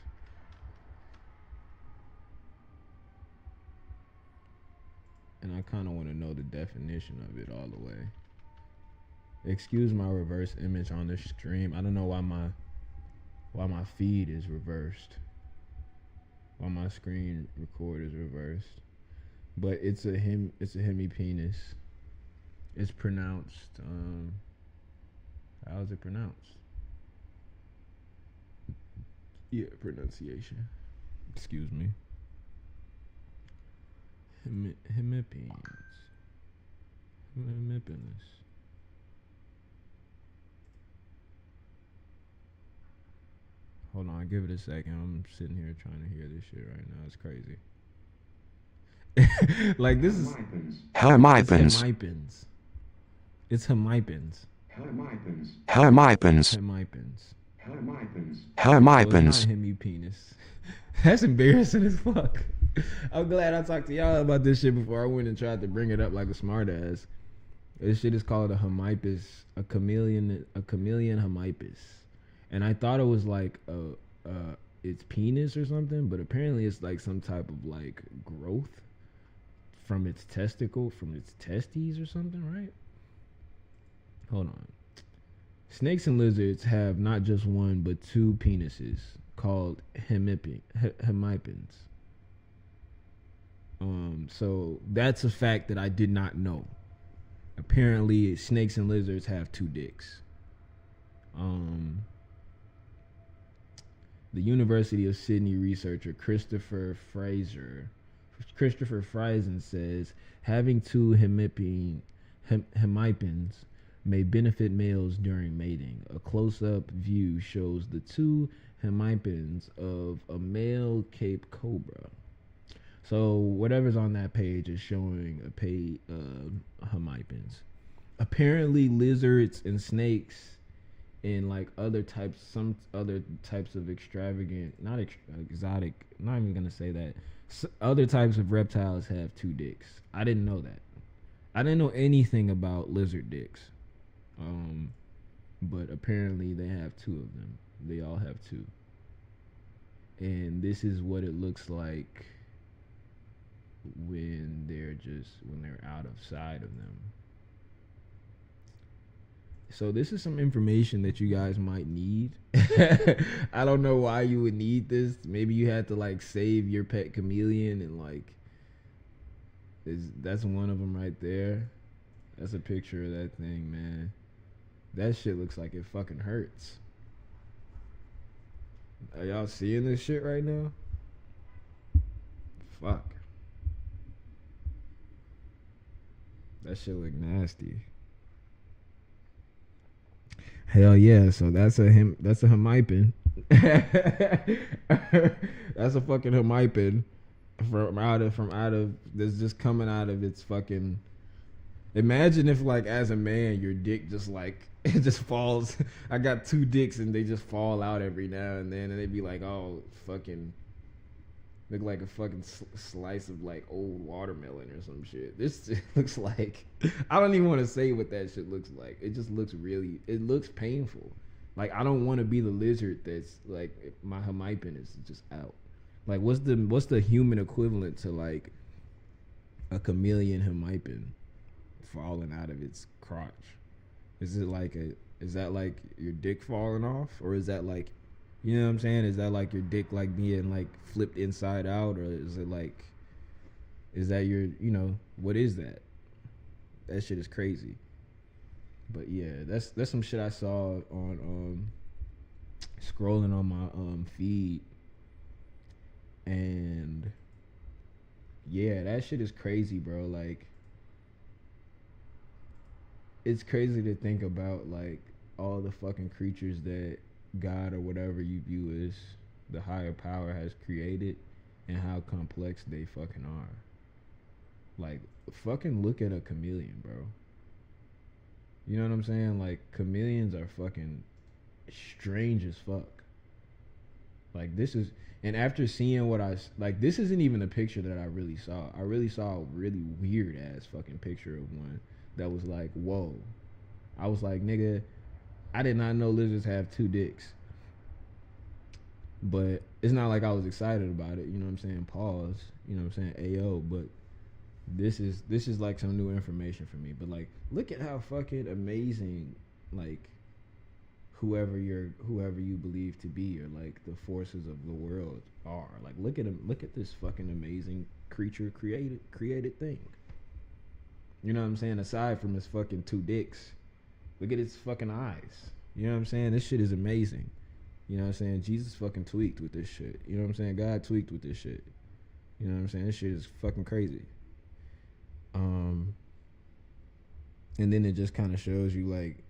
And I kind of want to know the definition of it all the way. Excuse my reverse image on this stream. I don't know why my feed is reversed. Why my screen record is reversed. But it's a hemipenis. It's pronounced how is it pronounced? Yeah, pronunciation. Excuse me. Hemipenes. Hemipenus. Hold on, give it a second. I'm sitting here trying to hear this shit right now. It's crazy. Like this is Hemipens. It's hemipens. Hemipens. Hemipens. So it's Hemipens. not hemipenis. That's embarrassing as fuck. I'm glad I talked to y'all about this shit before I went and tried to bring it up like a smart ass. This shit is called a hemipus, a chameleon hemipus. And I thought it was like its penis or something, but apparently it's like some type of like growth from its testicle, from its testes or something, right? Hold on. Snakes and lizards have not just one but two penises called hemipens. So that's a fact that I did not know. Apparently, snakes and lizards have two dicks. The University of Sydney researcher Christopher Friesen says having two hemipens may benefit males during mating. A close-up view shows the two hemipens of a male Cape cobra. So whatever's on that page is showing hemipens. Apparently, lizards and snakes and like some other types of extravagant, exotic, not even gonna say that. Other types of reptiles have two dicks. I didn't know that. I didn't know anything about lizard dicks. But apparently they have two of them. They all have two. And this is what it looks like when they're out of sight of them. So this is some information that you guys might need. I don't know why you would need this. Maybe you had to like save your pet chameleon and like that's one of them right there. That's a picture of that thing, man. That shit looks like it fucking hurts. Are y'all seeing this shit right now? Fuck. That shit look nasty. Hell yeah, so that's a hemipin. That's a fucking hemipin from out of that's just coming out of its fucking. Imagine if like as a man your dick just like it just falls. I got two dicks and they just fall out every now and then and they'd be like, oh fucking look like a fucking slice of like old watermelon or some shit. This looks like I don't even want to say what that shit looks like. It just looks it looks painful. Like I don't want to be the lizard that's like my hemipin is just out. Like what's the human equivalent to like a chameleon hemipin falling out of its crotch? Is that like your dick falling off, or is that like, you know what I'm saying? Is that like your dick like being like flipped inside out, or is that your, you know, what is that? That shit is crazy. But yeah, that's some shit I saw on scrolling on my feed, and yeah, that shit is crazy, bro. Like it's crazy to think about like all the fucking creatures that God or whatever you view as the higher power has created and how complex they fucking are. Like fucking look at a chameleon, bro. You know what I'm saying? Like chameleons are fucking strange as fuck. Like this is, and after seeing what this isn't even a picture that I really saw. I really saw a really weird ass fucking picture of one that was like, whoa. I was like, nigga, I did not know lizards have two dicks. But it's not like I was excited about it, you know what I'm saying? Pause, you know what I'm saying? Ayo, but this is like some new information for me. But like, look at how fucking amazing like whoever you believe to be, or like the forces of the world are. Like look at this fucking amazing creature created thing. You know what I'm saying? Aside from his fucking two dicks, look at its fucking eyes. You know what I'm saying? This shit is amazing. You know what I'm saying? Jesus fucking tweaked with this shit. You know what I'm saying? God tweaked with this shit. You know what I'm saying? This shit is fucking crazy. And then it just kind of shows you like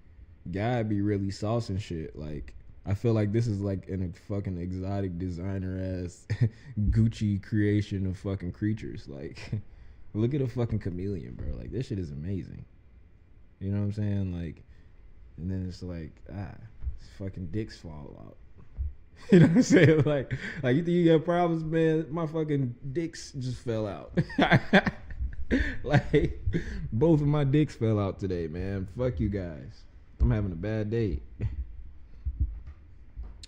God be really saucing shit. Like I feel like this is like in a fucking exotic designer ass Gucci creation of fucking creatures. Like look at a fucking chameleon, bro. Like this shit is amazing. You know what I'm saying? Like, and then it's like fucking dicks fall out. You know what I'm saying? Like you think you got problems, man? My fucking dicks just fell out. Like both of my dicks fell out today, man. Fuck you guys. I'm having a bad day.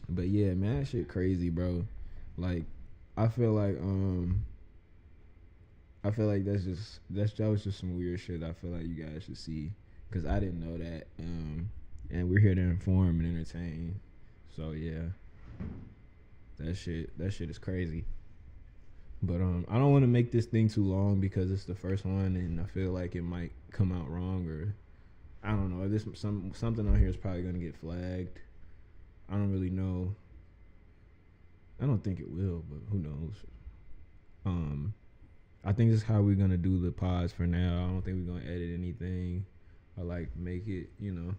But yeah, man, that shit crazy, bro. Like I feel like that was just some weird shit I feel like you guys should see, because I didn't know that. And we're here to inform and entertain. So yeah. That shit is crazy. But I don't want to make this thing too long because it's the first one and I feel like it might come out wrong, or I don't know. This something on here is probably gonna get flagged. I don't really know. I don't think it will, but who knows? I think this is how we're gonna do the pods for now. I don't think we're gonna edit anything or like make it, you know.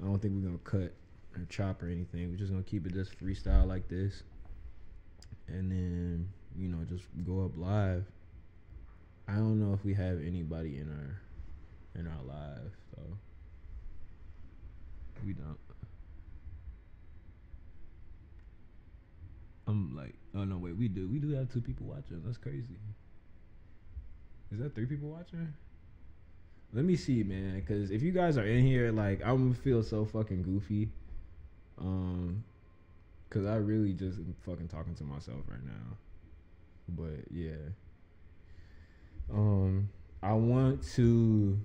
I don't think we're gonna cut or chop or anything. We're just gonna keep it just freestyle like this, and then you know just go up live. I don't know if we have anybody in our live, so we don't. I'm like, oh no, wait, we do have 2 people watching. That's crazy. Is that 3 people watching? Let me see, man, because if you guys are in here, like, I'm gonna feel so fucking goofy. Because I really just am fucking talking to myself right now. But, yeah. I want to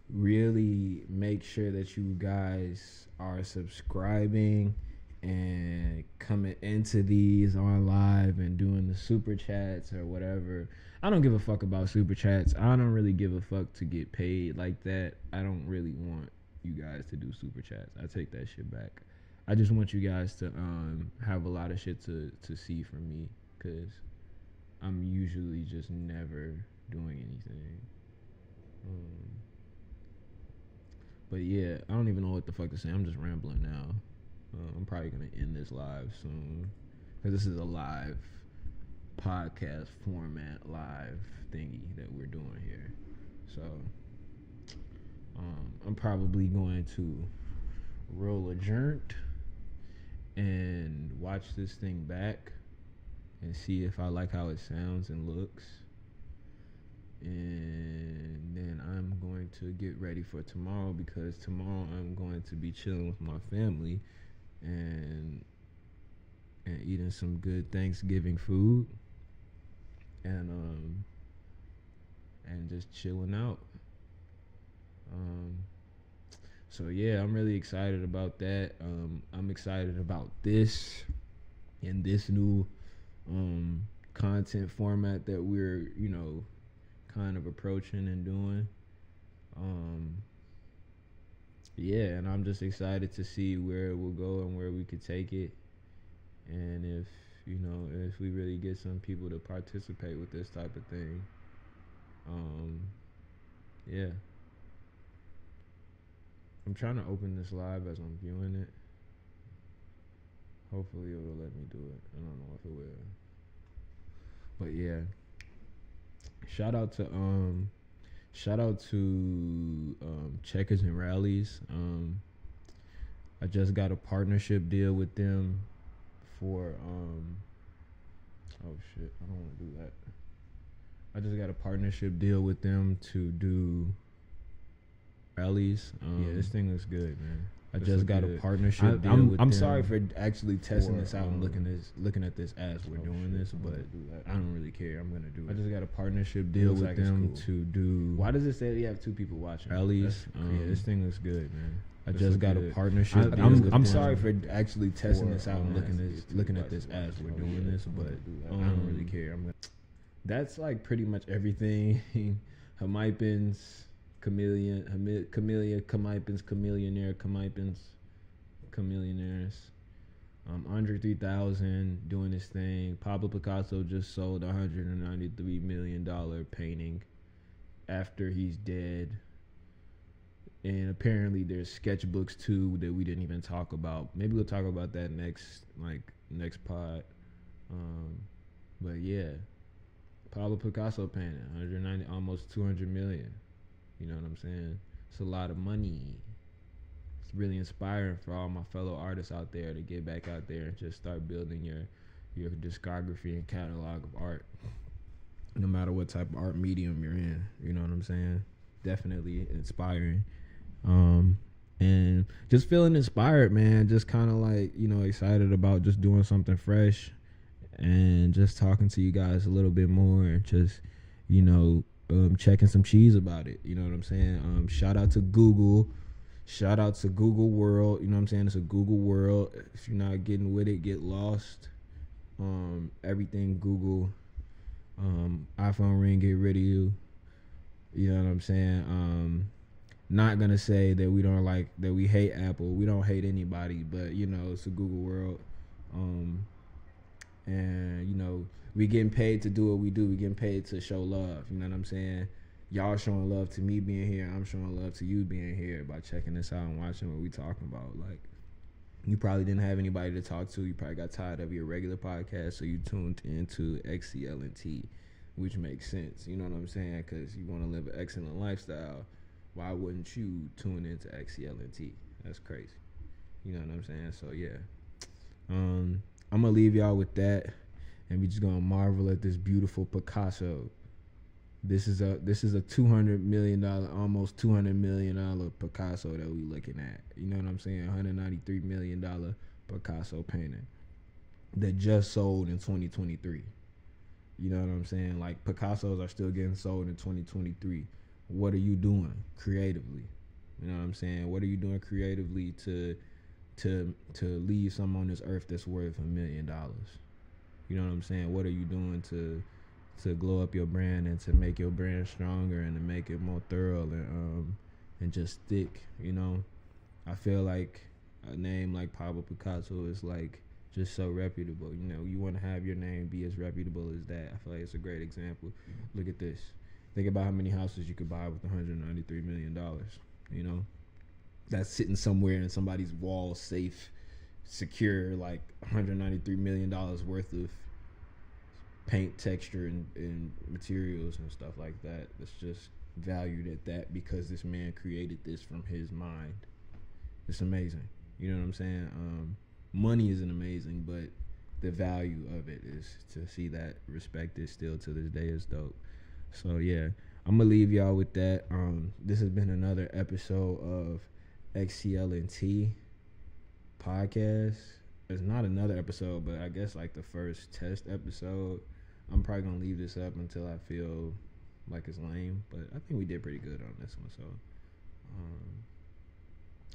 really make sure that you guys are subscribing and coming into these on live and doing the super chats or whatever. I don't give a fuck about super chats. I don't really give a fuck to get paid like that. I don't really want you guys to do super chats. I take that shit back. I just want you guys to have a lot of shit to see from me, because I'm usually just never doing anything. But yeah, I don't even know what the fuck to say. I'm just rambling now. I'm probably gonna end this live soon, because this is a live podcast format, live thingy that we're doing here. So I'm probably going to roll a joint and watch this thing back and see if I like how it sounds and looks. And then I'm going to get ready for tomorrow, because tomorrow I'm going to be chilling with my family and eating some good Thanksgiving food and just chilling out. So yeah, I'm really excited about that. I'm excited about this and this new content format that we're, you know, kind of approaching and doing. Yeah, and I'm just excited to see where it will go and where we could take it, and if we really get some people to participate with this type of thing. Yeah, I'm trying to open this live as I'm viewing it. Hopefully it will let me do it. I don't know if it will, but yeah, shout out to Checkers and Rallies. I just got a partnership deal with them for oh shit, I don't want to do that. I just got a partnership deal with them to do rallies. Yeah, this thing looks good, man. I just got a partnership deal with them. I'm sorry for actually testing this out and looking at this as we're doing this, but I don't really care. I'm gonna do it. I just got a partnership deal with them to do. Why does it say you have 2 people watching? Rallies. Yeah, this thing looks good, man. I just got a partnership deal with them. I'm sorry for actually testing this out and looking at this as we're doing this, but I don't really care. That's like pretty much everything. Hemipens, chameleon, camellia, Hemipens, chameleonaire, Hemipens, chameleonaires. Andre 3000 doing his thing. Pablo Picasso just sold $193 million painting after he's dead. And apparently there's sketchbooks too that we didn't even talk about. Maybe we'll talk about that next pod. But yeah, Pablo Picasso painting 190, almost 200 million. You know what I'm saying? It's a lot of money. It's really inspiring for all my fellow artists out there to get back out there and just start building your discography and catalog of art. No matter what type of art medium you're in, you know what I'm saying? Definitely inspiring. And just feeling inspired, man. Just kind of like, excited about just doing something fresh and just talking to you guys a little bit more and just, checking some cheese about it. You know what I'm saying? Shout out to Google. Shout out to Google World. You know what I'm saying? It's a Google World. If you're not getting with it, get lost. Everything Google. iPhone ring, get rid of you. You know what I'm saying? Not gonna say that we don't that we hate Apple. We don't hate anybody, but it's a Google World. And we getting paid to do what we do. We getting paid to show love. You know what I'm saying? Y'all showing love to me being here. I'm showing love to you being here by checking this out and watching what we talking about. Like, you probably didn't have anybody to talk to. You probably got tired of your regular podcast, so you tuned into XCLNT, which makes sense. You know what I'm saying? Because you want to live an excellent lifestyle. Why wouldn't you tune into XCLNT? That's crazy. You know what I'm saying? So yeah, I'm gonna leave y'all with that, and we just gonna marvel at this beautiful Picasso. This is a $200 million, almost $200 million Picasso that we looking at. You know what I'm saying? $193 million Picasso painting that just sold in 2023. You know what I'm saying? Like, Picassos are still getting sold in 2023. What are you doing creatively? You know what I'm saying? What are you doing creatively to leave something on this earth that's worth $1 million? You know what I'm saying? What are you doing to glow up your brand and to make your brand stronger and to make it more thorough and just stick? I feel like a name like Pablo Picasso is like just so reputable. You want to have your name be as reputable as that. I feel like it's a great example. Look at this. Think about how many houses you could buy with $193 million. That's sitting somewhere in somebody's wall, safe, secure, like $193 million worth of paint, texture, and materials and stuff like that. That's just valued at that because this man created this from his mind. It's amazing. You know what I'm saying? Money isn't amazing, but the value of it is to see that respected still to this day is dope. So yeah, I'm gonna leave y'all with that. This has been another episode of XCLNT podcast. It's not another episode, but I guess like the first test episode. I'm probably gonna leave this up until I feel like it's lame, but I think we did pretty good on this one. So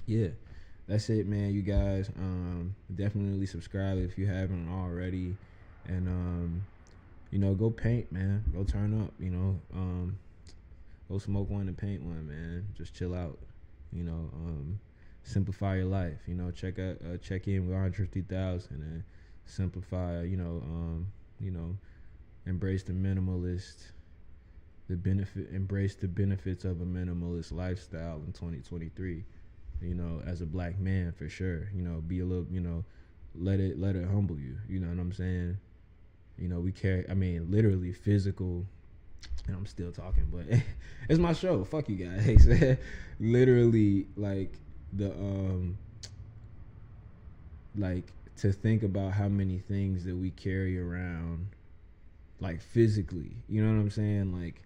yeah, that's it, man. You guys, definitely subscribe if you haven't already, and go paint, man. Go turn up, go smoke one and paint one, man. Just chill out, simplify your life, check in with Andre 3000 and simplify, embrace the embrace the benefits of a minimalist lifestyle in 2023, as a black man, for sure. Be a little, let it humble you, you know what I'm saying? We carry, literally physical, and I'm still talking, but it's my show. Fuck you guys. Literally, like, to think about how many things that we carry around, like, physically, you know what I'm saying? Like,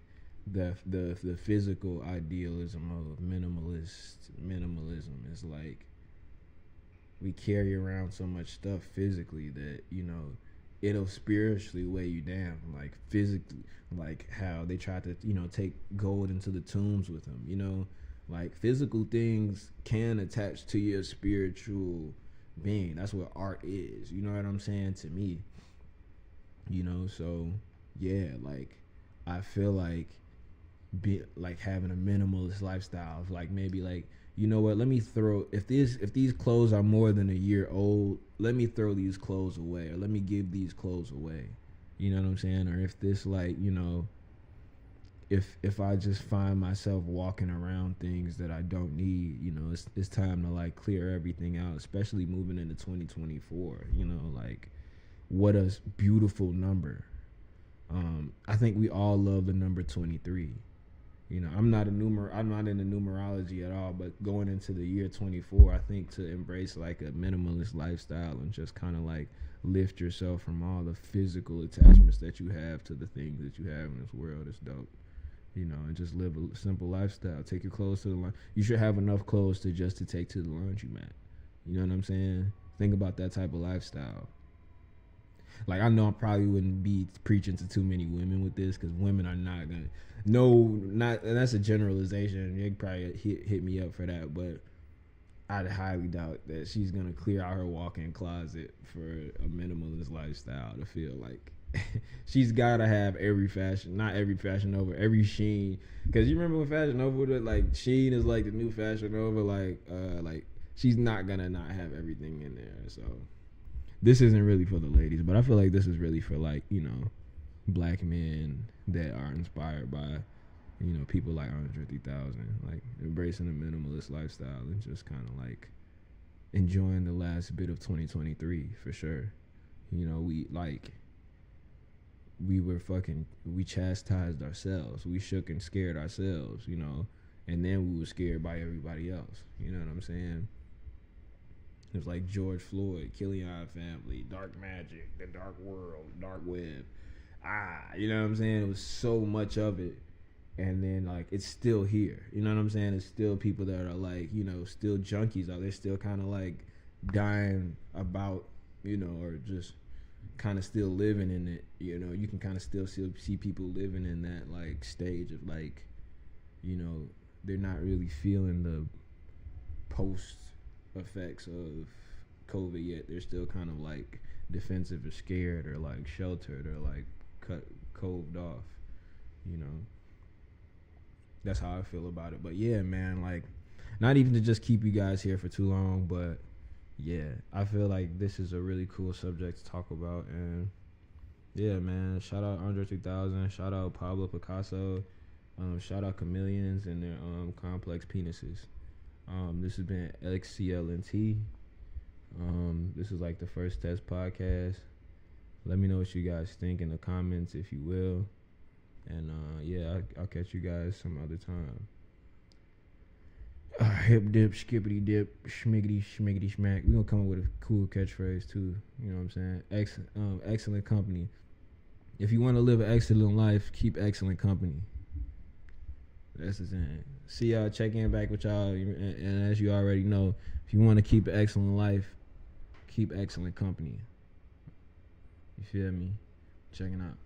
the physical idealism of minimalism is like, we carry around so much stuff physically that, it'll spiritually weigh you down, like physically, like how they try to, take gold into the tombs with them, like physical things can attach to your spiritual being. That's what art is, you know what I'm saying, to me, so yeah, like, I feel like be like having a minimalist lifestyle. Like maybe like, you know what, let me throw, if these clothes are more than a year old, let me throw these clothes away, or let me give these clothes away. You know what I'm saying? Or if this, like, you know, if I just find myself walking around things that I don't need, you know, it's time to like clear everything out, especially moving into 2024. You know, like, what a beautiful number. I think we all love the number 23. You know, I'm not into numerology at all, but going into the year 24, I think to embrace like a minimalist lifestyle and just kind of like lift yourself from all the physical attachments that you have to the things that you have in this world is dope. You know, and just live a simple lifestyle. Take your clothes to the laundry. You should have enough clothes to take to the laundromat. You know what I'm saying? Think about that type of lifestyle. Like, I know I probably wouldn't be preaching to too many women with this, because women are not gonna. And that's a generalization. You could probably hit me up for that, but I'd highly doubt that she's gonna clear out her walk-in closet for a minimalist lifestyle to feel like she's gotta have not every Fashion Nova, every Sheen. Because you remember when Fashion Nova was like, Sheen is like the new Fashion Nova, like she's not gonna not have everything in there. So this isn't really for the ladies, but I feel like this is really for, like, you know, black men that are inspired by, you know, people like Andre 3000, like embracing a minimalist lifestyle and just kind of like enjoying the last bit of 2023 for sure. You know, we chastised ourselves. We shook and scared ourselves, you know, and then we were scared by everybody else. You know what I'm saying? It was like George Floyd, Killian family, Dark Magic, the Dark World, Dark Web. You know what I'm saying? It was so much of it. And then, like, it's still here. You know what I'm saying? It's still people that are, like, you know, still junkies out there, still kind of, like, dying about, you know, or just kind of still living in it. You know, you can kind of still see people living in that, like, stage of, like, you know, they're not really feeling the post effects of COVID yet. They're still kind of like defensive or scared or like sheltered or like coved off, you know. That's how I feel about it. But yeah, man, like, not even to just keep you guys here for too long, but yeah, I feel like this is a really cool subject to talk about. And yeah, man, shout out Andre 3000, shout out Pablo Picasso, shout out Chameleons and their complex penises. This has been XCLNT. This is like the first test podcast. Let me know what you guys think in the comments, if you will. And yeah, I'll catch you guys some other time. Hip dip, skippity dip, schmiggity, schmiggity smack. We're gonna come up with a cool catchphrase too. You know what I'm saying? Excellent company. If you want to live an excellent life, keep excellent company. That's the thing. See y'all, check in back with y'all. And as you already know, if you want to keep an excellent life, keep excellent company. You feel me? Checking out.